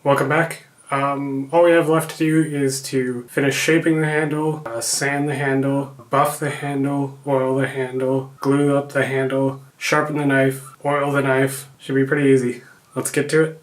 Welcome back. All we have left to do is to finish shaping the handle, sand the handle, buff the handle, oil the handle, glue up the handle, sharpen the knife, oil the knife. Should be pretty easy. Let's get to it.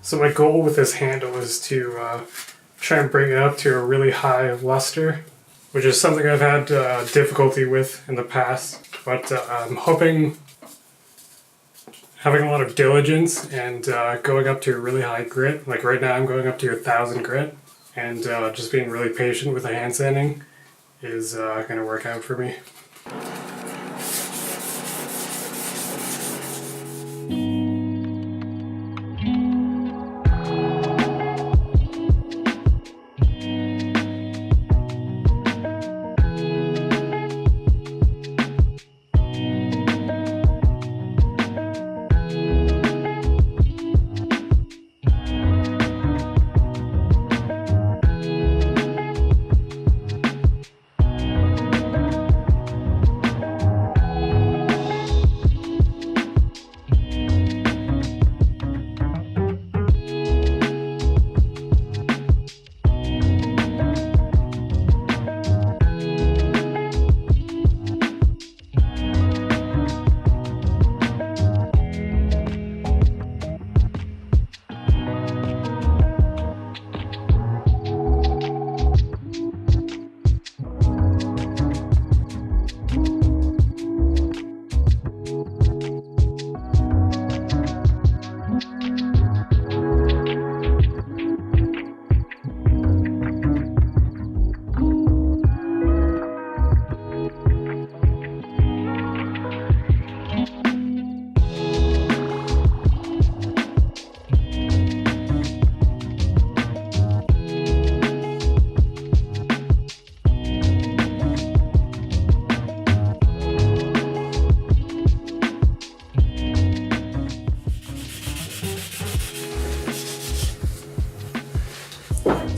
So my goal with this handle is to try and bring it up to a really high luster, which is something I've had difficulty with in the past, but I'm hoping having a lot of diligence and going up to a really high grit, like right now I'm going up to 1,000 grit, and just being really patient with the hand sanding is going to work out for me.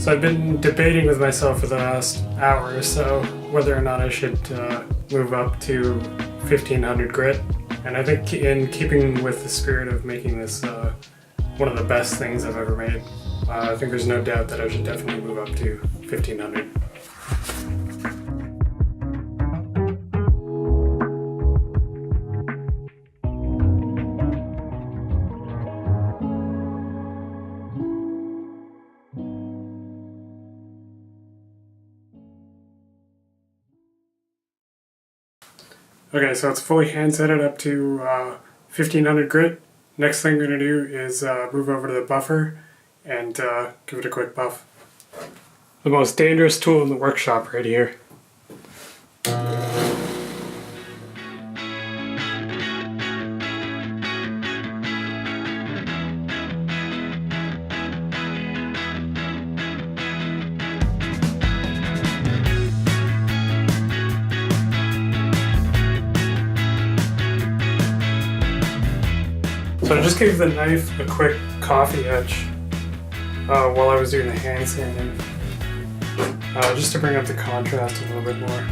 So I've been debating with myself for the last hour or so whether or not I should move up to 1500 grit. And I think in keeping with the spirit of making this one of the best things I've ever made, I think there's no doubt that I should definitely move up to 1500. Okay, so it's fully hand set it up to 1500 grit. Next thing we're going to do is move over to the buffer and give it a quick buff. The most dangerous tool in the workshop right here. So I just gave the knife a quick coffee etch while I was doing the hand sanding, just to bring up the contrast a little bit more.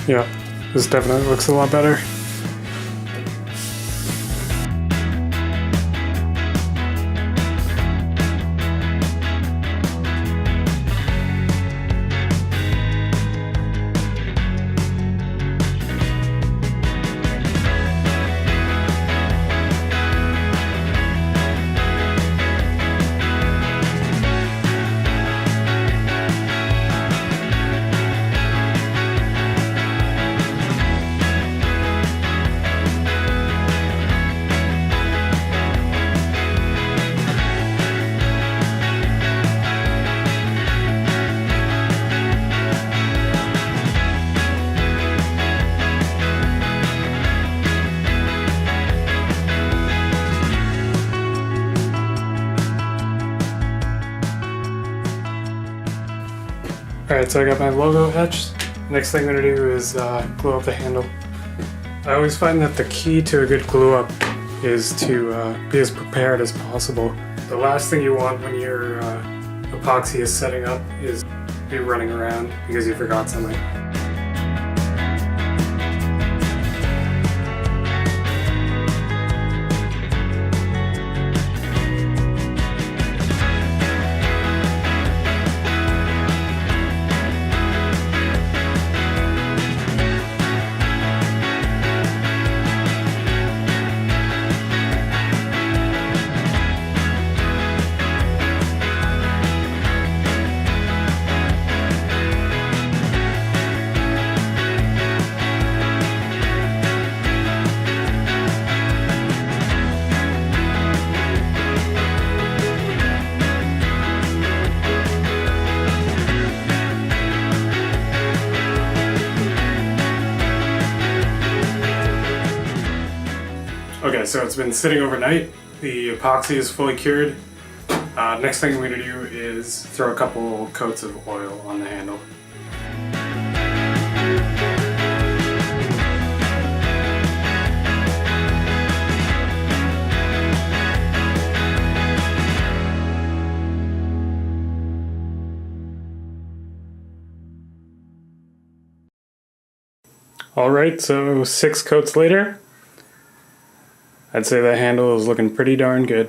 Yeah, this definitely looks a lot better. Alright, so I got my logo etched. Next thing I'm going to do is glue up the handle. I always find that the key to a good glue up is to be as prepared as possible. The last thing you want when your epoxy is setting up is be running around because you forgot something. Okay, so it's been sitting overnight. The epoxy is fully cured. Next thing we're going to do is throw a couple coats of oil on the handle. Alright, so 6 coats later, I'd say that handle is looking pretty darn good.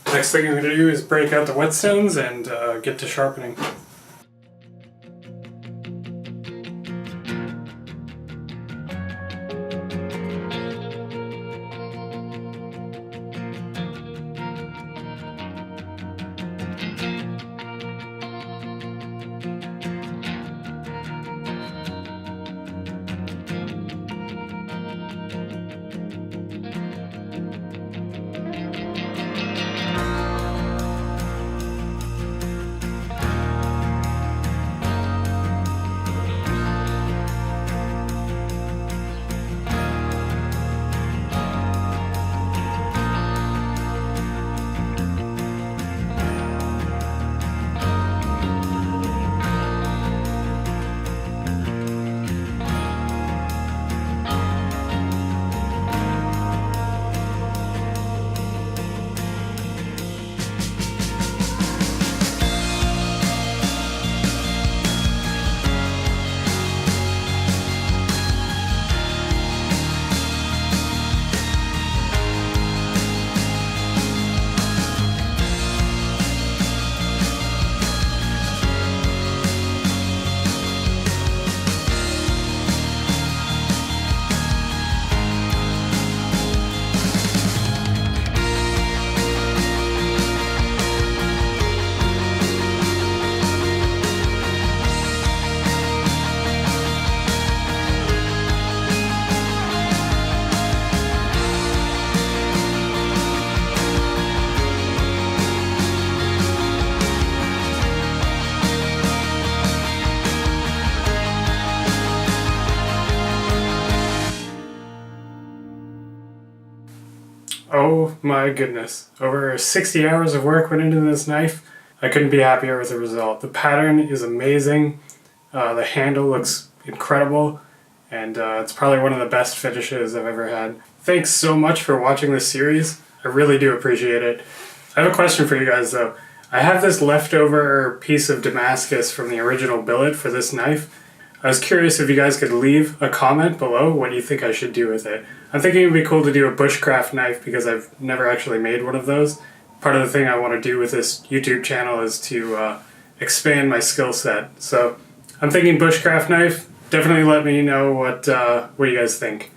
Next thing I'm going to do is break out the whetstones and get to sharpening. Oh my goodness. Over 60 hours of work went into this knife. I couldn't be happier with the result. The pattern is amazing. The handle looks incredible. And it's probably one of the best finishes I've ever had. Thanks so much for watching this series. I really do appreciate it. I have a question for you guys though. I have this leftover piece of Damascus from the original billet for this knife. I was curious if you guys could leave a comment below what you think I should do with it. I'm thinking it would be cool to do a bushcraft knife because I've never actually made one of those. Part of the thing I want to do with this YouTube channel is to expand my skill set. So I'm thinking bushcraft knife. Definitely let me know what you guys think.